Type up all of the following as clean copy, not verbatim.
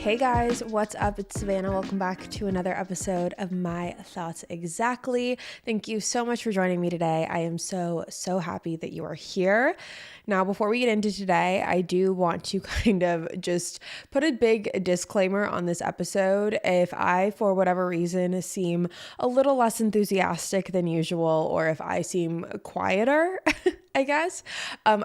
Hey guys, what's up? It's Savannah. Welcome back to another episode of My Thoughts Exactly. Thank you so much for joining me today. I am so happy that you are here. Now, before we get into today, I do want to kind of just put a big disclaimer on this episode. If I, for whatever reason, seem a little less enthusiastic than usual, or if I seem quieter, I guess, I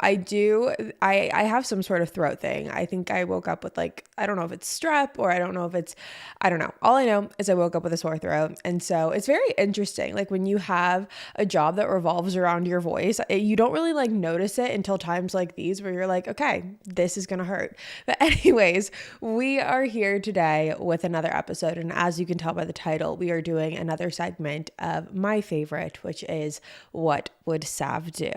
have some sort of throat thing. I think I woke up with I don't know if it's strep or I don't know. All I know is I woke up with a sore throat. And so it's very interesting. Like when you have a job that revolves around your voice, you don't really notice it until times like these where you're like, okay, this is going to hurt. But anyways, we are here today with another episode. And as you can tell by the title, we are doing another segment of my favorite, which is What Would Sav Do?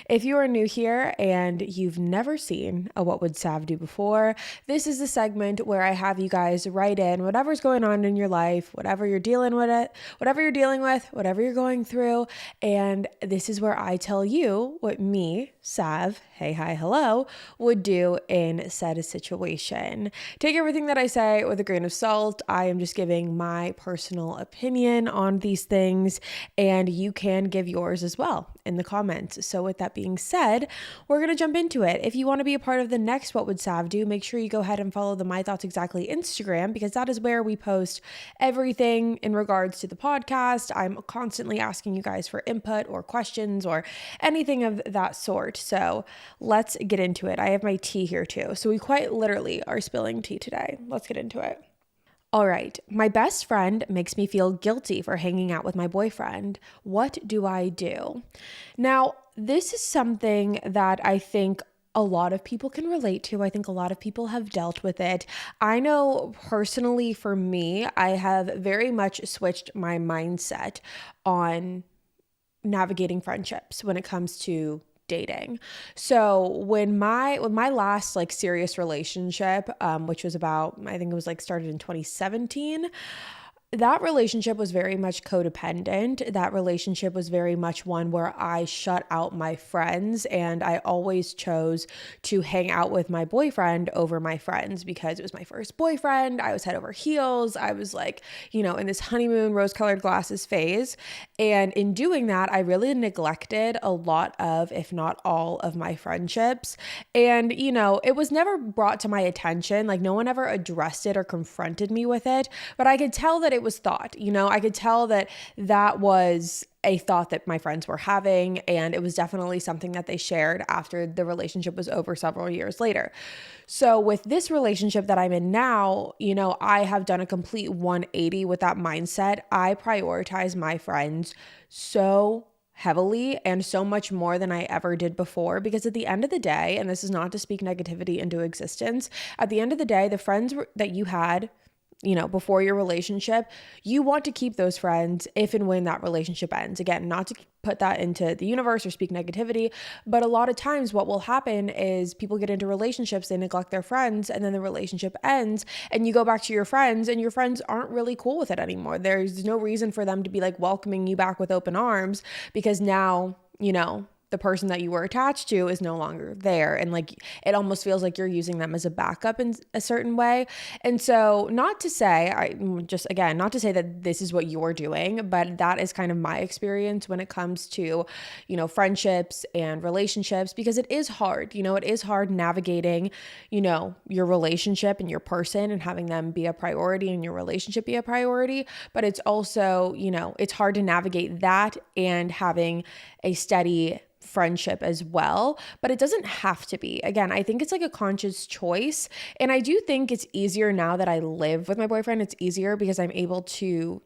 If you are new here and you've never seen a What Would Sav Do before, this is the segment where I have you guys write in whatever's going on in your life, whatever you're dealing with, whatever you're going through. And this is where I tell you what me, Sav, hey, hi, hello, would do in said situation. Take everything that I say with a grain of salt. I am just giving my personal opinion on these things, and you can give yours as well in the comments. So with that being said, we're going to jump into it. If you want to be a part of the next What Would Sav Do, make sure you go ahead and follow the My Thoughts Exactly Instagram, because that is where we post everything in regards to the podcast. I'm constantly asking you guys for input or questions or anything of that sort. So let's get into it. I have my tea here too. So we quite literally are spilling tea today. Let's get into it. All right. My best friend makes me feel guilty for hanging out with my boyfriend. What do I do? Now, this is something that I think a lot of people can relate to. I think a lot of people have dealt with it. I know personally for me, I have very much switched my mindset on navigating friendships when it comes to dating. So when my last serious relationship, which was about, I think it was started in 2017, that relationship was very much codependent. That relationship was very much one where I shut out my friends, and I always chose to hang out with my boyfriend over my friends because it was my first boyfriend. I was head over heels. I was in this honeymoon rose-colored glasses phase. And in doing that, I really neglected a lot of, if not all of my friendships. And, it was never brought to my attention. No one ever addressed it or confronted me with it, but I could tell that it was thought. I could tell that was a thought that my friends were having, and it was definitely something that they shared after the relationship was over several years later. So with this relationship that I'm in now, I have done a complete 180 with that mindset. I prioritize my friends so heavily and so much more than I ever did before, because at the end of the day, and this is not to speak negativity into existence, at the end of the day, the friends that you had before your relationship, you want to keep those friends if and when that relationship ends. Again, not to put that into the universe or speak negativity, but a lot of times what will happen is people get into relationships, they neglect their friends, and then the relationship ends and you go back to your friends and your friends aren't really cool with it anymore. There's no reason for them to be welcoming you back with open arms, because now, the person that you were attached to is no longer there. And it almost feels like you're using them as a backup in a certain way. And so not to say that this is what you're doing, but that is kind of my experience when it comes to, friendships and relationships, because it is hard, it is hard navigating, your relationship and your person and having them be a priority and your relationship be a priority. But it's also, it's hard to navigate that and having a steady friendship as well, but it doesn't have to be. Again, I think it's a conscious choice. And I do think it's easier now that I live with my boyfriend. It's easier because I'm able to,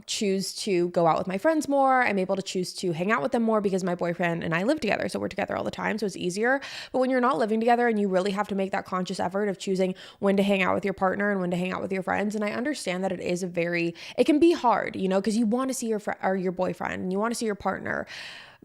choose to go out with my friends more. I'm able to choose to hang out with them more because my boyfriend and I live together. So we're together all the time. So it's easier. But when you're not living together and you really have to make that conscious effort of choosing when to hang out with your partner and when to hang out with your friends. And I understand that it can be hard, because you want to see your boyfriend and you want to see your partner.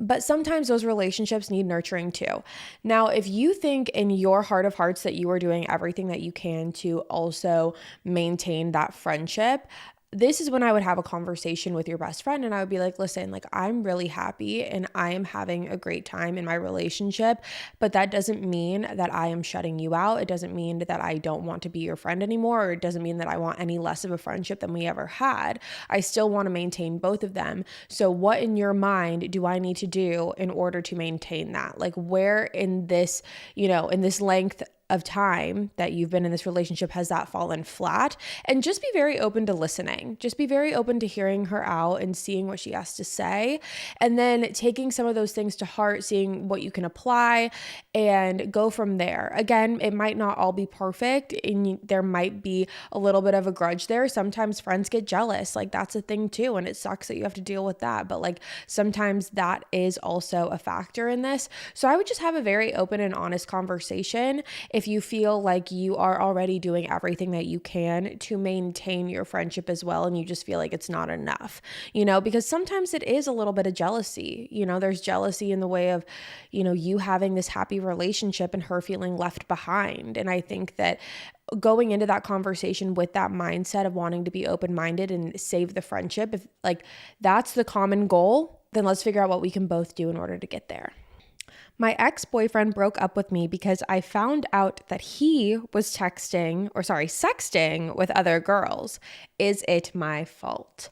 But sometimes those relationships need nurturing too. Now, if you think in your heart of hearts that you are doing everything that you can to also maintain that friendship, this is when I would have a conversation with your best friend and I would be like, listen, like I'm really happy and I am having a great time in my relationship, but that doesn't mean that I am shutting you out. It doesn't mean that I don't want to be your friend anymore, or it doesn't mean that I want any less of a friendship than we ever had. I still want to maintain both of them. So what in your mind do I need to do in order to maintain that? Like where in this, in this length of time that you've been in this relationship has that fallen flat? And just be very open to listening. Just be very open to hearing her out and seeing what she has to say, and then taking some of those things to heart, seeing what you can apply and go from there. Again, it might not all be perfect and there might be a little bit of a grudge there. Sometimes friends get jealous. Like that's a thing too, and it sucks that you have to deal with that, but like sometimes that is also a factor in this. So I would just have a very open and honest conversation. If you feel like you are already doing everything that you can to maintain your friendship as well, and you just feel like it's not enough, because sometimes it is a little bit of jealousy. There's jealousy in the way of, you having this happy relationship and her feeling left behind. And I think that going into that conversation with that mindset of wanting to be open-minded and save the friendship, if like that's the common goal, then let's figure out what we can both do in order to get there. My ex-boyfriend broke up with me because I found out that he was sexting with other girls. Is it my fault?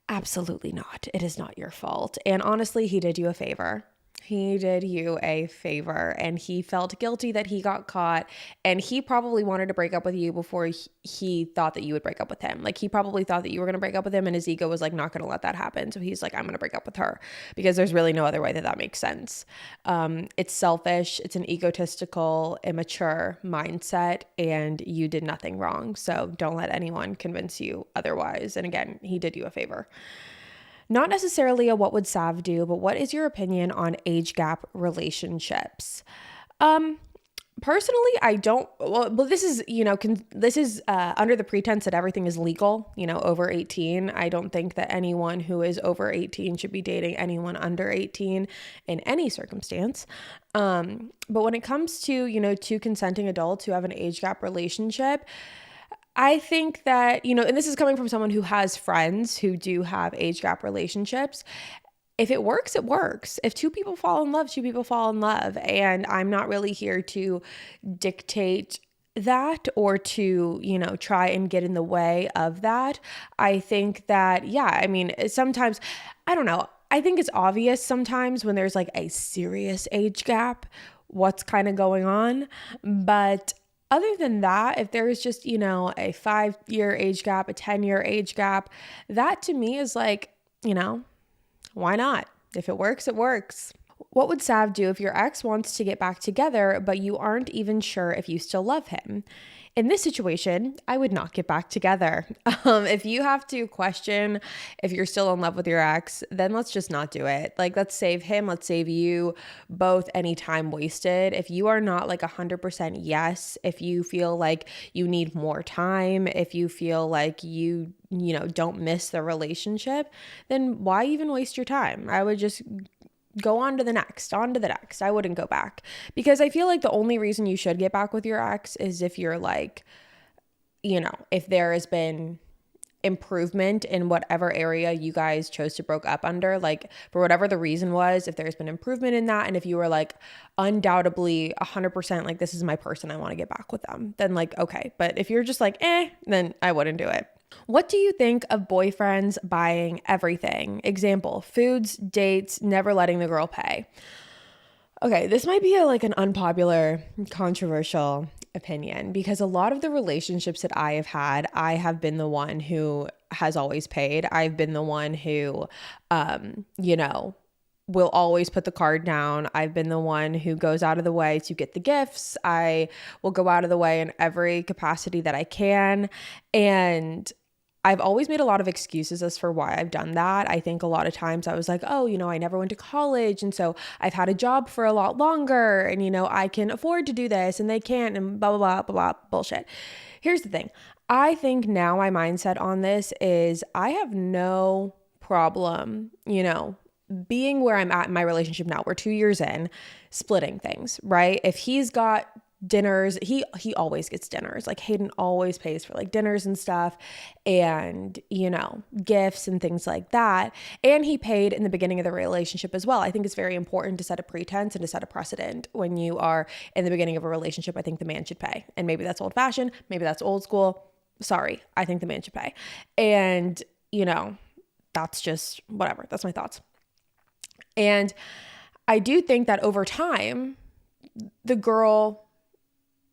Absolutely not. It is not your fault. And honestly, he did you a favor. He did you a favor, and he felt guilty that he got caught, and he probably wanted to break up with you before he thought that you would break up with him. Like he probably thought that you were going to break up with him, and his ego was like not going to let that happen. So he's like, I'm going to break up with her, because there's really no other way that makes sense. It's selfish. It's an egotistical, immature mindset, and you did nothing wrong. So don't let anyone convince you otherwise. And again, he did you a favor. Not necessarily a what would Sav do, but what is your opinion on age gap relationships? Personally, I don't, but this is, under the pretense that everything is legal, over 18. I don't think that anyone who is over 18 should be dating anyone under 18 in any circumstance. But when it comes to, two consenting adults who have an age gap relationship, I think that, and this is coming from someone who has friends who do have age gap relationships. If it works, it works. If two people fall in love, two people fall in love. And I'm not really here to dictate that or to, try and get in the way of that. I think that, sometimes, I don't know. I think it's obvious sometimes when there's like a serious age gap, what's kind of going on. But other than that, if there is just, a 5-year age gap, a 10-year age gap, that to me is like, why not? If it works, it works. What would Sav do if your ex wants to get back together, but you aren't even sure if you still love him? In this situation, I would not get back together. If you have to question if you're still in love with your ex, then let's just not do it. Like, let's save him. Let's save you both any time wasted. If you are not like 100% yes, if you feel like you need more time, if you feel like you don't miss the relationship, then why even waste your time? I would just go on to the next. I wouldn't go back, because I feel like the only reason you should get back with your ex is if you're like, if there has been improvement in whatever area you guys chose to broke up under, like for whatever the reason was, if there's been improvement in that, and if you were like undoubtedly 100% like, this is my person, I want to get back with them, then like, okay. But if you're just like, then I wouldn't do it. What do you think of boyfriends buying everything? Example, foods, dates, never letting the girl pay. Okay, this might be an unpopular, controversial opinion, because a lot of the relationships that I have had, I have been the one who has always paid. I've been the one who, will always put the card down. I've been the one who goes out of the way to get the gifts. I will go out of the way in every capacity that I can. And I've always made a lot of excuses as for why I've done that. I think a lot of times I was like, I never went to college, and so I've had a job for a lot longer, and, I can afford to do this and they can't, and blah, blah, blah, blah, blah, bullshit. Here's the thing. I think now my mindset on this is I have no problem, being where I'm at in my relationship now. We're 2 years in, splitting things, right? If he's got dinners. He always gets dinners. Like Hayden always pays for like dinners and stuff and, you know, gifts and things like that. And he paid in the beginning of the relationship as well. I think it's very important to set a pretense and to set a precedent when you are in the beginning of a relationship. I think the man should pay. And maybe that's old fashioned. Maybe that's old school. Sorry. I think the man should pay. And, you know, that's just whatever. That's my thoughts. And I do think that over time, the girl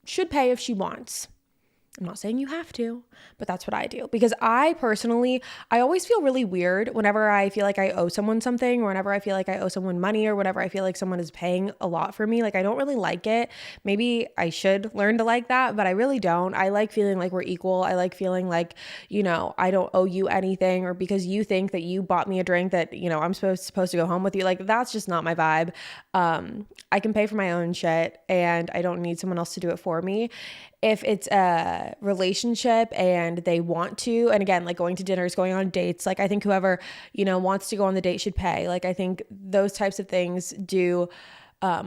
should pay if she wants. I'm not saying you have to, but that's what I do. Because I always feel really weird whenever I feel like I owe someone something, or whenever I feel like I owe someone money, or whenever I feel like someone is paying a lot for me. Like, I don't really like it. Maybe I should learn to like that, but I really don't. I like feeling like we're equal. I like feeling like, you know, I don't owe you anything, or because you think that you bought me a drink that, you know, I'm supposed to go home with you. Like, that's just not my vibe. I can pay for my own shit and I don't need someone else to do it for me. If it's a relationship and they want to, and again, like going to dinners, going on dates, like I think whoever, you know, wants to go on the date should pay. Like I think those types of things do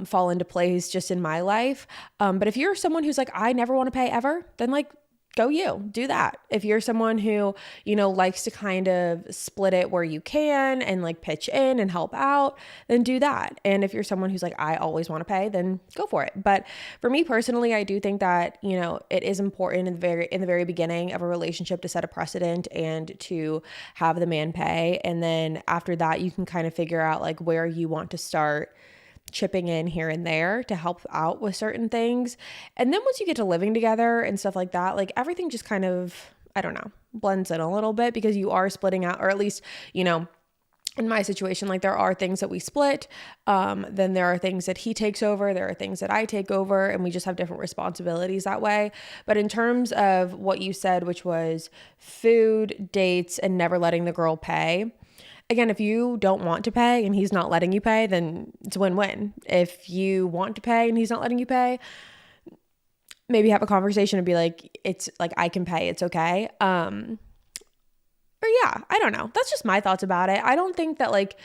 fall into place just in my life. But if you're someone who's like, I never want to pay ever, then like, go you, do that. If you're someone who, you know, likes to kind of split it where you can and like pitch in and help out, then do that. And if you're someone who's like, I always want to pay, then go for it. But for me personally, I do think that, you know, it is important in the very beginning of a relationship to set a precedent and to have the man pay. And then after that, you can kind of figure out like where you want to start chipping in here and there to help out with certain things. And then once you get to living together and stuff like that, like everything just kind of, I don't know, blends in a little bit because you are splitting out, or at least, you know, in my situation, like there are things that we split. Then there are things that he takes over. There are things that I take over, and we just have different responsibilities that way. But in terms of what you said, which was food, dates, and never letting the girl pay, again, if you don't want to pay and he's not letting you pay, then it's a win-win. If you want to pay and he's not letting you pay, maybe have a conversation and be like, it's like, I can pay, it's okay. Or yeah, I don't know. That's just my thoughts about it. I don't think that like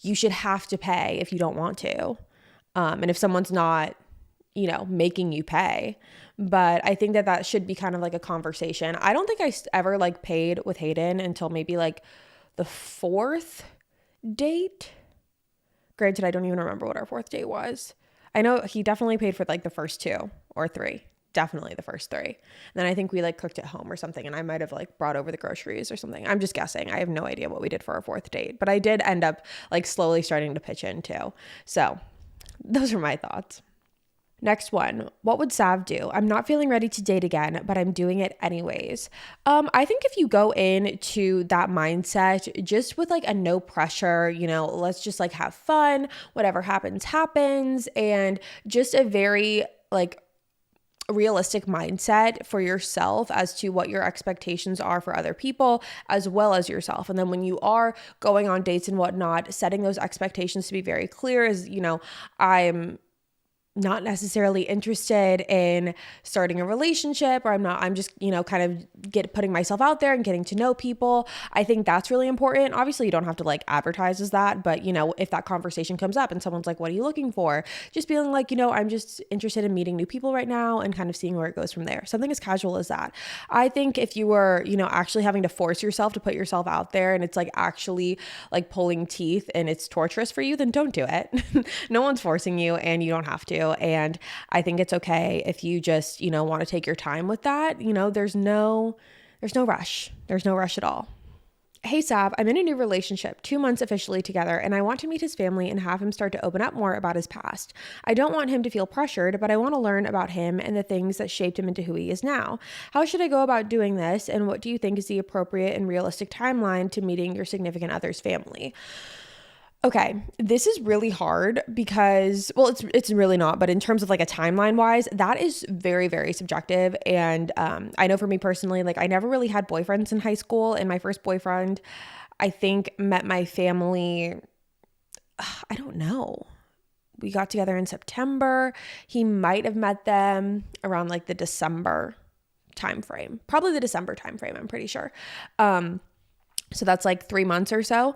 you should have to pay if you don't want to. And if someone's not, you know, making you pay. But I think that should be kind of like a conversation. I don't think I ever like paid with Hayden until maybe like the fourth date. Granted, I don't even remember what our fourth date was. I know he definitely paid for like the first 2 or 3. Definitely the first 3. And then I think we like cooked at home or something, and I might have like brought over the groceries or something. I'm just guessing. I have no idea what we did for our fourth date, but I did end up like slowly starting to pitch in too. So those are my thoughts. Next one, what would Sav do? I'm not feeling ready to date again, but I'm doing it anyways. I think if you go into that mindset just with like a no pressure, you know, let's just like have fun, whatever happens, happens, and just a very like realistic mindset for yourself as to what your expectations are for other people as well as yourself. And then when you are going on dates and whatnot, setting those expectations to be very clear is, you know, I'm not necessarily interested in starting a relationship, or I'm just, you know, kind of putting myself out there and getting to know people. I think that's really important. Obviously you don't have to like advertise as that, but you know, if that conversation comes up and someone's like, what are you looking for? Just feeling like, you know, I'm just interested in meeting new people right now and kind of seeing where it goes from there. Something as casual as that. I think if you were, you know, actually having to force yourself to put yourself out there and it's like actually like pulling teeth and it's torturous for you, then don't do it. No one's forcing you and you don't have to. And I think it's okay if you just, you know, want to take your time with that. You know, there's no rush. There's no rush at all. Hey Sav, I'm in a new relationship, 2 months officially together, and I want to meet his family and have him start to open up more about his past. I don't want him to feel pressured, but I want to learn about him and the things that shaped him into who he is now. How should I go about doing this, and what do you think is the appropriate and realistic timeline to meeting your significant other's family? Okay, this is really hard because, well, it's really not, but in terms of like a timeline wise, that is very, very subjective. And I know for me personally, like I never really had boyfriends in high school, and my first boyfriend, I think, met my family, I don't know. We got together in September. He might have met them around like the December timeframe, probably the December timeframe, I'm pretty sure. So that's like 3 months or so.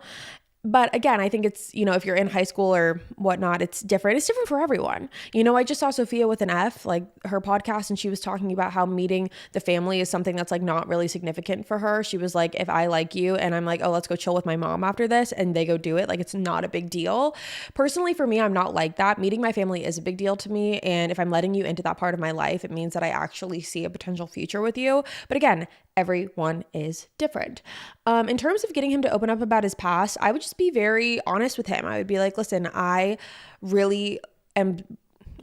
But again, I think it's, if you're in high school or whatnot, it's different. It's different for everyone. I just saw Sophia with an F, like her podcast, and she was talking about how meeting the family is something that's like not really significant for her. She was like, if I like you and I'm like, oh, let's go chill with my mom after this, and they go do it, like it's not a big deal. Personally, for me, I'm not like that. Meeting my family is a big deal to me. And if I'm letting you into that part of my life, it means that I actually see a potential future with you. But again, everyone is different. In terms of getting him to open up about his past, I would just be very honest with him. I would be like, listen, I really am.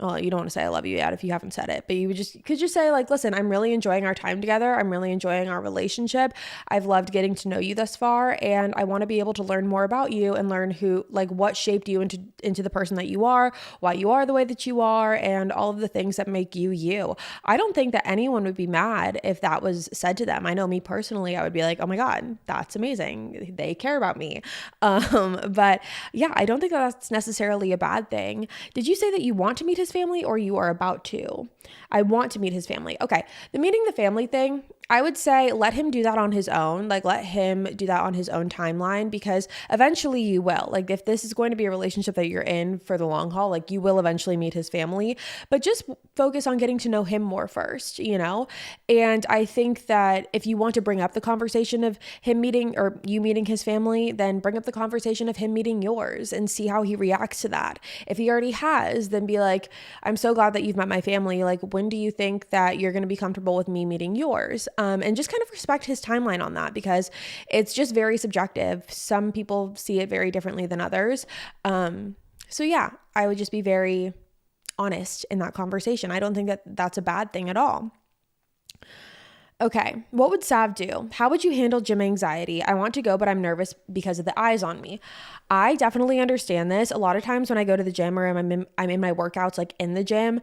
Well, you don't want to say I love you yet if you haven't said it, but you could just say like, listen, I'm really enjoying our time together. I'm really enjoying our relationship. I've loved getting to know you thus far, and I want to be able to learn more about you and learn what shaped you into the person that you are, why you are the way that you are, and all of the things that make you you. I don't think that anyone would be mad if that was said to them. I know me personally, I would be like, oh my God, that's amazing. They care about me. But yeah, I don't think that's necessarily a bad thing. Did you say that you want to meet his family or you are about to? I want to meet his family. Okay. The meeting the family thing, I would say let him do that on his own. Like let him do that on his own timeline, because eventually you will. Like if this is going to be a relationship that you're in for the long haul, like you will eventually meet his family, but just focus on getting to know him more first, And I think that if you want to bring up the conversation of him meeting or you meeting his family, then bring up the conversation of him meeting yours and see how he reacts to that. If he already has, then be like, I'm so glad that you've met my family. Like, when do you think that you're going to be comfortable with me meeting yours? And just kind of respect his timeline on that, because it's just very subjective. Some people see it very differently than others. So yeah, I would just be very honest in that conversation. I don't think that that's a bad thing at all. Okay, what would Sav do? How would you handle gym anxiety? I want to go, but I'm nervous because of the eyes on me. I definitely understand this. A lot of times when I go to the gym or I'm in my workouts, like in the gym,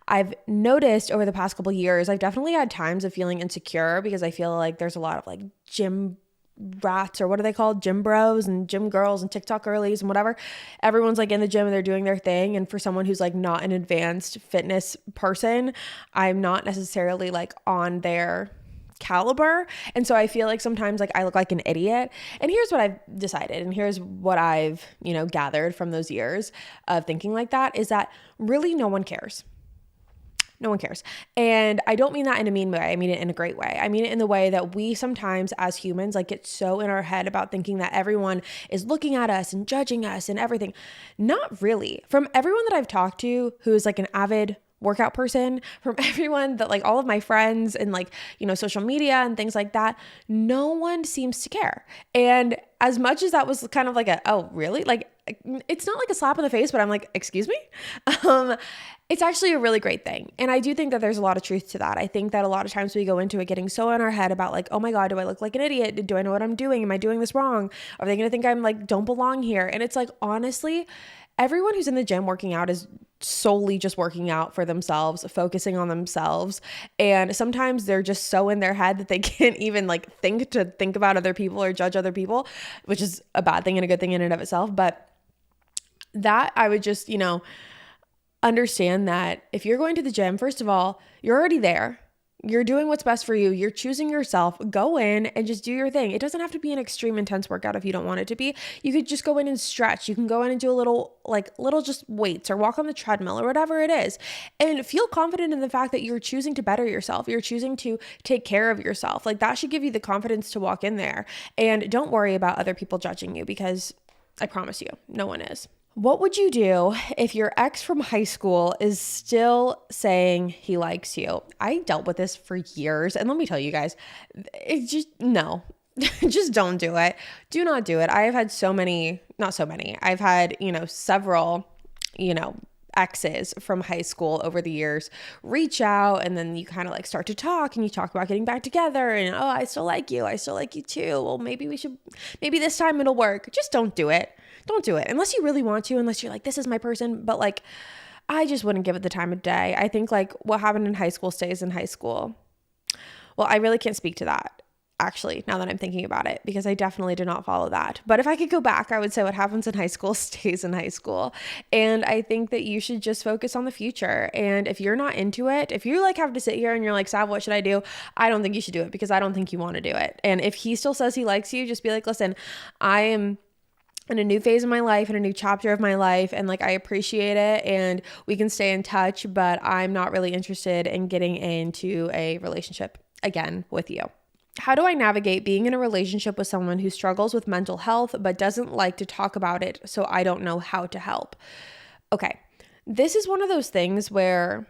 I've noticed over the past couple of years, I've definitely had times of feeling insecure because I feel like there's a lot of like gym rats, or what are they called? Gym bros and gym girls and TikTok girlies and whatever. Everyone's like in the gym and they're doing their thing. And for someone who's like not an advanced fitness person, I'm not necessarily like on their caliber. And so I feel like sometimes like I look like an idiot. And here's what I've decided, and here's what I've, gathered from those years of thinking like that, is that really no one cares. No one cares. And I don't mean that in a mean way. I mean it in a great way. I mean it in the way that we sometimes as humans like get so in our head about thinking that everyone is looking at us and judging us and everything. Not really. From everyone that I've talked to who is like an avid workout person, from everyone that like all of my friends and like, social media and things like that, no one seems to care. And as much as that was kind of like oh, really? Like, it's not like a slap in the face, but I'm like, excuse me? It's actually a really great thing. And I do think that there's a lot of truth to that. I think that a lot of times we go into it getting so in our head about like, oh my God, do I look like an idiot? Do I know what I'm doing? Am I doing this wrong? Are they going to think I'm like, don't belong here? And it's like, honestly, everyone who's in the gym working out is solely just working out for themselves, focusing on themselves. And sometimes they're just so in their head that they can't even like think about other people or judge other people, which is a bad thing and a good thing in and of itself. But that I would just, understand that if you're going to the gym, first of all, you're already there. You're doing what's best for you. You're choosing yourself. Go in and just do your thing. It doesn't have to be an extreme intense workout if you don't want it to be. You could just go in and stretch. You can go in and do a little just weights or walk on the treadmill or whatever it is. And feel confident in the fact that you're choosing to better yourself. You're choosing to take care of yourself. Like that should give you the confidence to walk in there. And don't worry about other people judging you, because I promise you, no one is. What would you do if your ex from high school is still saying he likes you? I dealt with this for years. And let me tell you guys, it's just, no, just don't do it. Do not do it. I have had I've had, several, exes from high school over the years reach out, and then you kind of like start to talk and you talk about getting back together and, oh, I still like you. I still like you too. Well, maybe this time it'll work. Just don't do it. Don't do it unless you really want to, unless you're like, this is my person. But like, I just wouldn't give it the time of day. I think like what happened in high school stays in high school. Well, I really can't speak to that, actually, now that I'm thinking about it, because I definitely did not follow that. But if I could go back, I would say what happens in high school stays in high school. And I think that you should just focus on the future. And if you're not into it, if you like have to sit here and you're like, Sav, what should I do? I don't think you should do it, because I don't think you want to do it. And if he still says he likes you, just be like, listen, I am in a new phase of my life and a new chapter of my life, and like I appreciate it and we can stay in touch, but I'm not really interested in getting into a relationship again with you. How do I navigate being in a relationship with someone who struggles with mental health but doesn't like to talk about it, so I don't know how to help? Okay, this is one of those things where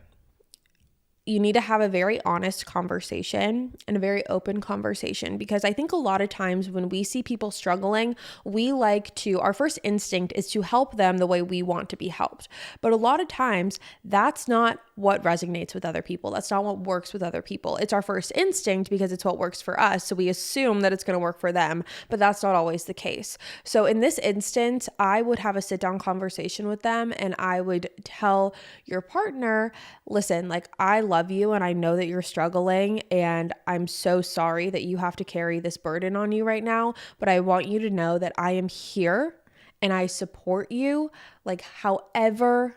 you need to have a very honest conversation and a very open conversation, because I think a lot of times when we see people struggling, our first instinct is to help them the way we want to be helped. But a lot of times that's not what resonates with other people. That's not what works with other people. It's our first instinct because it's what works for us. So we assume that it's going to work for them, but that's not always the case. So in this instance, I would have a sit down conversation with them and I would tell your partner, listen, like I love you and I know that you're struggling and I'm so sorry that you have to carry this burden on you right now, but I want you to know that I am here and I support you like however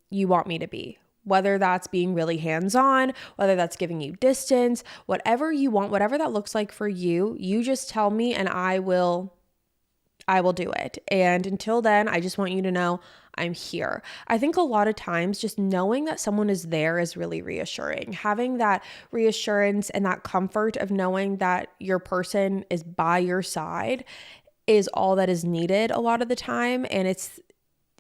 you want me to be. Whether that's being really hands-on, whether that's giving you distance, whatever you want, whatever that looks like for you, you just tell me and I will do it. And until then, I just want you to know I'm here. I think a lot of times just knowing that someone is there is really reassuring. Having that reassurance and that comfort of knowing that your person is by your side is all that is needed a lot of the time. And it's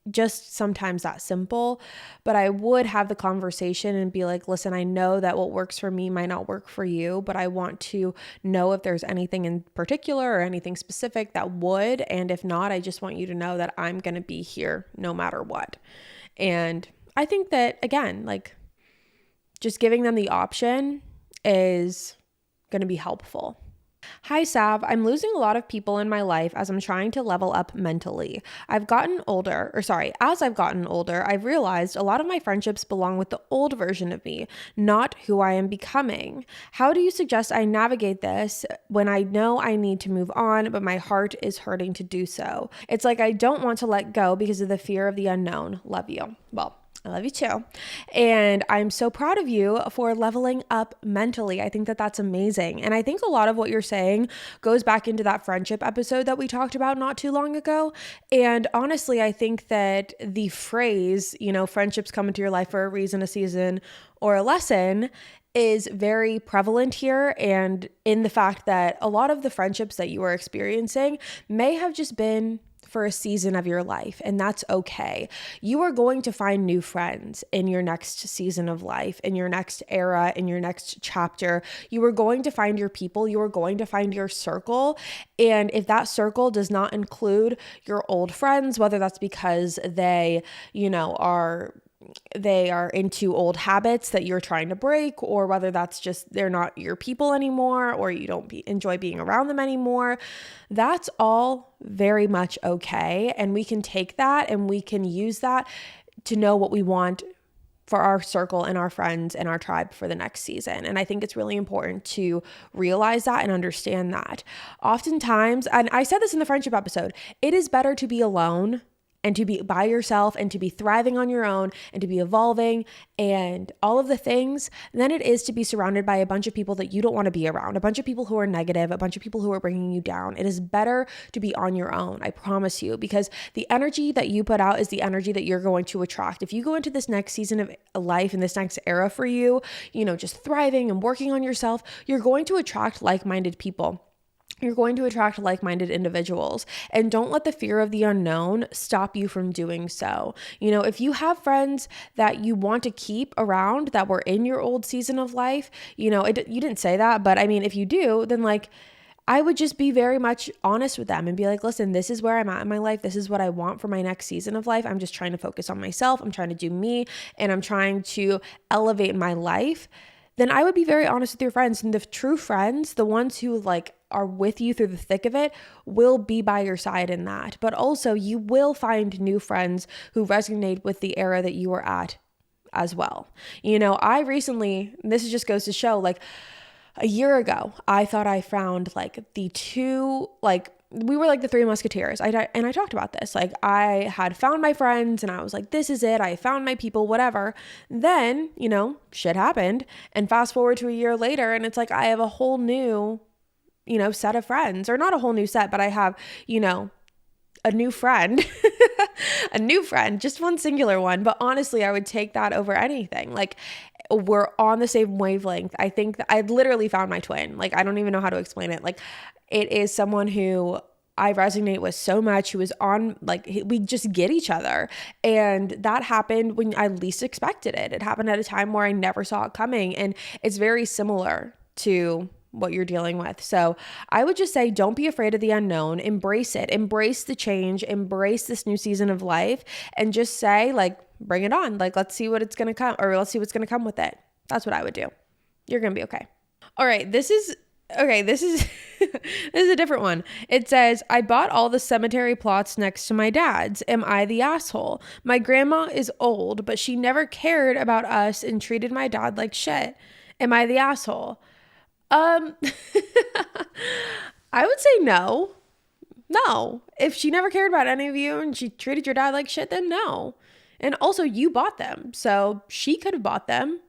just sometimes that simple, but I would have the conversation and be like, listen, I know that what works for me might not work for you, but I want to know if there's anything in particular or anything specific that would, and if not, I just want you to know that I'm going to be here no matter what. And I think that, again, like just giving them the option is going to be helpful. Hi, Sav. I'm losing a lot of people in my life as I'm trying to level up mentally. As I've gotten older, I've realized a lot of my friendships belong with the old version of me, not who I am becoming. How do you suggest I navigate this when I know I need to move on, but my heart is hurting to do so? It's like I don't want to let go because of the fear of the unknown. Love you. Well, I love you too. And I'm so proud of you for leveling up mentally. I think that that's amazing. And I think a lot of what you're saying goes back into that friendship episode that we talked about not too long ago. And honestly, I think that the phrase, friendships come into your life for a reason, a season, or a lesson is very prevalent here. And in the fact that a lot of the friendships that you are experiencing may have just been for a season of your life, and that's okay. You are going to find new friends in your next season of life, in your next era, in your next chapter. You are going to find your people. You are going to find your circle. And if that circle does not include your old friends, whether that's because they, are into old habits that you're trying to break, or whether that's just they're not your people anymore, or you don't enjoy being around them anymore, that's all very much okay. And we can take that and we can use that to know what we want for our circle and our friends and our tribe for the next season. And I think it's really important to realize that and understand that. Oftentimes, and I said this in the friendship episode, it is better to be alone and to be by yourself and to be thriving on your own and to be evolving and all of the things than it is to be surrounded by a bunch of people that you don't want to be around, a bunch of people who are negative, a bunch of people who are bringing you down. It is better to be on your own, I promise you, because the energy that you put out is the energy that you're going to attract. If you go into this next season of life and this next era for you, just thriving and working on yourself, you're going to attract like-minded people. You're going to attract like-minded individuals, and don't let the fear of the unknown stop you from doing so. If you have friends that you want to keep around that were in your old season of life, you didn't say that, but I mean, if you do, then I would just be very much honest with them and be like, listen, this is where I'm at in my life. This is what I want for my next season of life. I'm just trying to focus on myself. I'm trying to do me, and I'm trying to elevate my life. Then I would be very honest with your friends, and the true friends, the ones who are with you through the thick of it, will be by your side in that. But also you will find new friends who resonate with the era that you are at as well. I recently, this just goes to show, a year ago, I thought I found the two, we were the Three Musketeers. I talked about this. I had found my friends and I was like, this is it. I found my people, whatever. Then, shit happened. And fast forward to a year later, and it's I have a whole new, set of friends, or not a whole new set, but I have, a new friend, a new friend, just one singular one. But honestly, I would take that over anything. Like, we're on the same wavelength. I think that I literally found my twin. Like, I don't even know how to explain it. Like, it is someone who I resonate with so much, who is on, like, we just get each other. And that happened when I least expected it. It happened at a time where I never saw it coming. And it's very similar to what you're dealing with. So I would just say, don't be afraid of the unknown. Embrace it. Embrace the change. Embrace this new season of life. And just say, like, bring it on. Like, let's see what it's going to come, or let's see what's going to come with it. That's what I would do. You're going to be okay. All right. This is this is a different one. It says, I bought all the cemetery plots next to my dad's. Am I the asshole? My grandma is old, but she never cared about us and treated my dad like shit. Am I the asshole? I would say no. No. If she never cared about any of you and she treated your dad like shit, then no. And also, you bought them. So she could have bought them,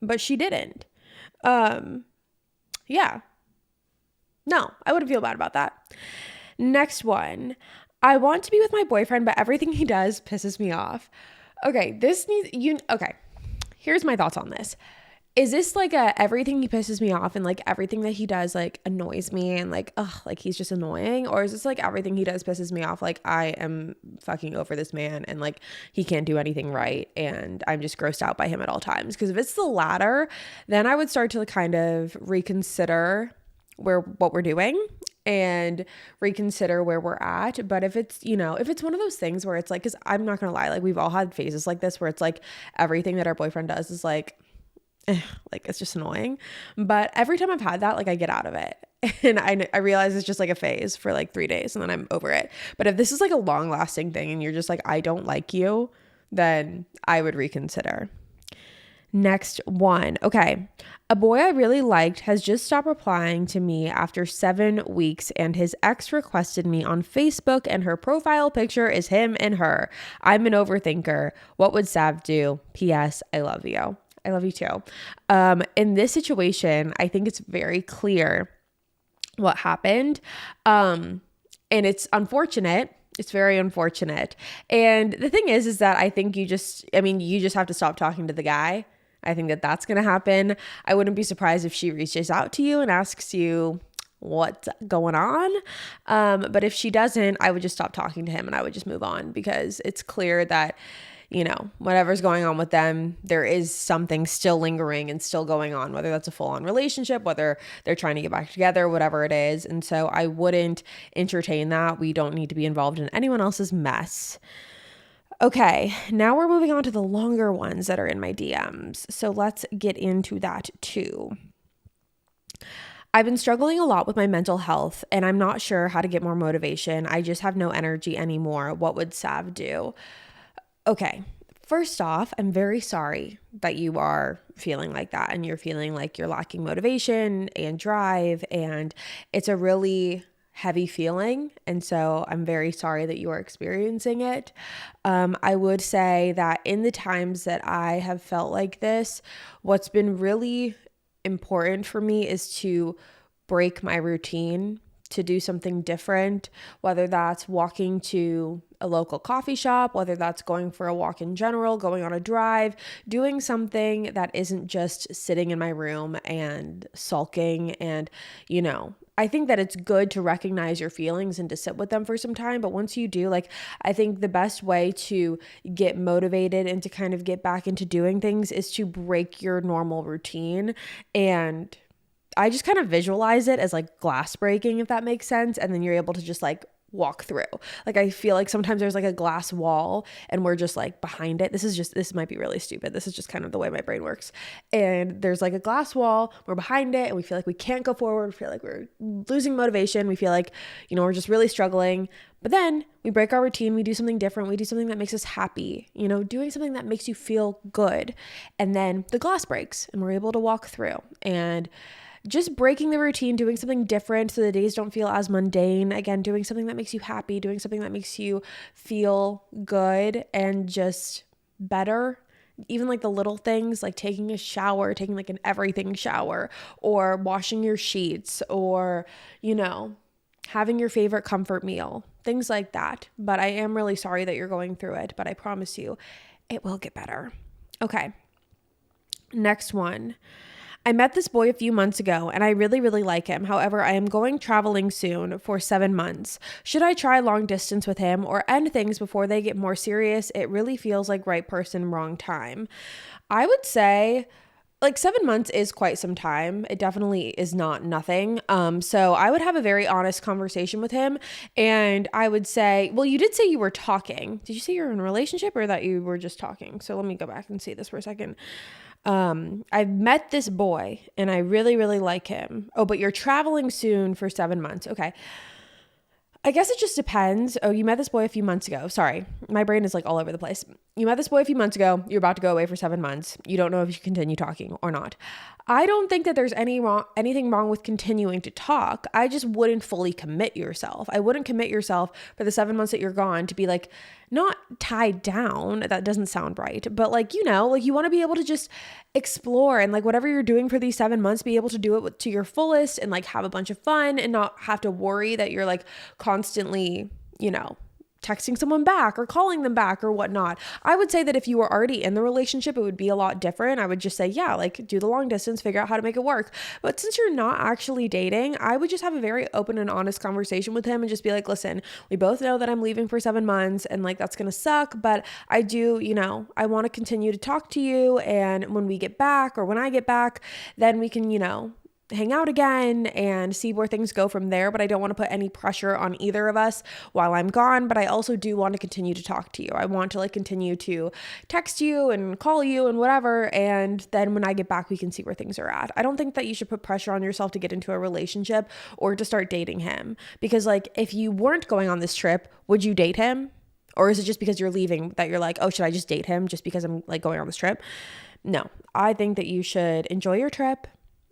but she didn't. Yeah. No, I wouldn't feel bad about that. Next one. I want to be with my boyfriend, but everything he does pisses me off. Okay, okay. Here's my thoughts on this. Is this like everything he pisses me off and like everything that he does like annoys me and like, ugh, like he's just annoying? Or is this like everything he does pisses me off? Like, I am fucking over this man and like he can't do anything right and I'm just grossed out by him at all times? Because if it's the latter, then I would start to kind of reconsider what we're doing and reconsider where we're at. But if it's, if it's one of those things where it's like, because I'm not gonna lie, like we've all had phases like this where it's like everything that our boyfriend does is like it's just annoying. But every time I've had that, like I get out of it and I realize it's just like a phase for like 3 days and then I'm over it. But if this is like a long lasting thing and you're just like, I don't like you, then I would reconsider. Next one. Okay. A boy I really liked has just stopped replying to me after 7 weeks and his ex requested me on Facebook and her profile picture is him and her. I'm an overthinker. What would Sav do? P.S. I love you. I love you too. In this situation, I think it's very clear what happened. And it's unfortunate. It's very unfortunate. And the thing is that I think you just have to stop talking to the guy. I think that that's going to happen. I wouldn't be surprised if she reaches out to you and asks you what's going on. But if she doesn't, I would just stop talking to him and I would just move on because it's clear that whatever's going on with them, there is something still lingering and still going on, whether that's a full-on relationship, whether they're trying to get back together, whatever it is. And so I wouldn't entertain that. We don't need to be involved in anyone else's mess. Okay, now we're moving on to the longer ones that are in my DMs. So let's get into that too. I've been struggling a lot with my mental health and I'm not sure how to get more motivation. I just have no energy anymore. What would Sav do? Okay, first off, I'm very sorry that you are feeling like that and you're feeling like you're lacking motivation and drive, and it's a really heavy feeling. And so I'm very sorry that you are experiencing it. I would say that in the times that I have felt like this, what's been really important for me is to break my routine, to do something different, whether that's walking to a local coffee shop, whether that's going for a walk in general, going on a drive, doing something that isn't just sitting in my room and sulking. And, I think that it's good to recognize your feelings and to sit with them for some time. But once you do, I think the best way to get motivated and to kind of get back into doing things is to break your normal routine. And I just kind of visualize it as like glass breaking, if that makes sense. And then you're able to just walk through. I feel like sometimes there's a glass wall and we're just behind it. This might be really stupid. This is just kind of the way my brain works. And there's a glass wall, we're behind it and we feel like we can't go forward. We feel like we're losing motivation. We feel like, we're just really struggling. But then we break our routine. We do something different. We do something that makes us happy, doing something that makes you feel good. And then the glass breaks and we're able to walk through. And just breaking the routine, doing something different so the days don't feel as mundane. Again, doing something that makes you happy, doing something that makes you feel good and just better. Even the little things like taking a shower, taking an everything shower, or washing your sheets, or, having your favorite comfort meal. things like that. But I am really sorry that you're going through it, but I promise you it will get better. Okay. Next one. I met this boy a few months ago and I really, really like him. However, I am going traveling soon for 7 months. Should I try long distance with him or end things before they get more serious? It really feels like right person, wrong time. I would say like 7 months is quite some time. It definitely is not nothing. So I would have a very honest conversation with him. And I would say, well, you did say you were talking. Did you say you were in a relationship or that you were just talking? So let me go back and see this for a second. I've met this boy and I really, really like him. Oh, but you're traveling soon for 7 months. Okay. I guess it just depends. Oh, you met this boy a few months ago. Sorry. My brain is like all over the place. You met this boy a few months ago. You're about to go away for 7 months. You don't know if you continue talking or not. I don't think that there's anything wrong with continuing to talk. I just wouldn't fully commit yourself. I wouldn't commit yourself for the 7 months that you're gone to be like, not tied down. That doesn't sound right. But like, you know, like you want to be able to just explore and like whatever you're doing for these 7 months, be able to do it to your fullest and like have a bunch of fun and not have to worry that you're like constantly, you know, texting someone back or calling them back or whatnot. I would say that if you were already in the relationship, it would be a lot different. I would just say, yeah, like do the long distance, figure out how to make it work. But since you're not actually dating, I would just have a very open and honest conversation with him and just be like, listen, we both know that I'm leaving for 7 months and like that's going to suck, but I do, you know, I want to continue to talk to you. And when we get back or when I get back, then we can, you know, hang out again and see where things go from there. But I don't want to put any pressure on either of us while I'm gone. But I also do want to continue to talk to you. I want to like continue to text you and call you and whatever. And then when I get back, we can see where things are at. I don't think that you should put pressure on yourself to get into a relationship or to start dating him. Because like if you weren't going on this trip, would you date him? Or is it just because you're leaving that you're like, oh, should I just date him just because I'm like going on this trip? No, I think that you should enjoy your trip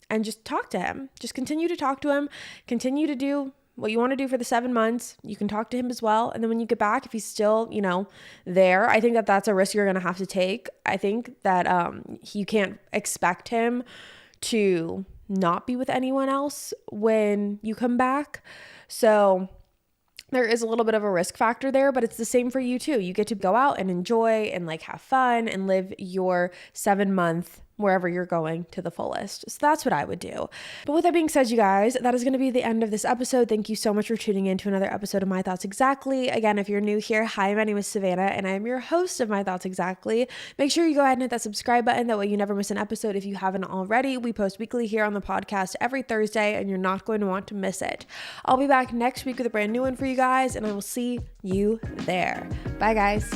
and just talk to him. Just continue to talk to him. Continue to do what you want to do for the 7 months. You can talk to him as well. And then when you get back, if he's still, you know, there, I think that that's a risk you're going to have to take. I think that you can't expect him to not be with anyone else when you come back. So there is a little bit of a risk factor there, but it's the same for you too. You get to go out and enjoy and like have fun and live your 7 month wherever you're going to the fullest. So that's what I would do. But with that being said, you guys, that is going to be the end of this episode. Thank you so much for tuning in to another episode of My Thoughts Exactly. Again, if you're new here, hi, my name is Savannah and I am your host of My Thoughts Exactly. Make sure you go ahead and hit that subscribe button. That way you never miss an episode if you haven't already. We post weekly here on the podcast every Thursday and you're not going to want to miss it. I'll be back next week with a brand new one for you guys and I will see you there. Bye, guys.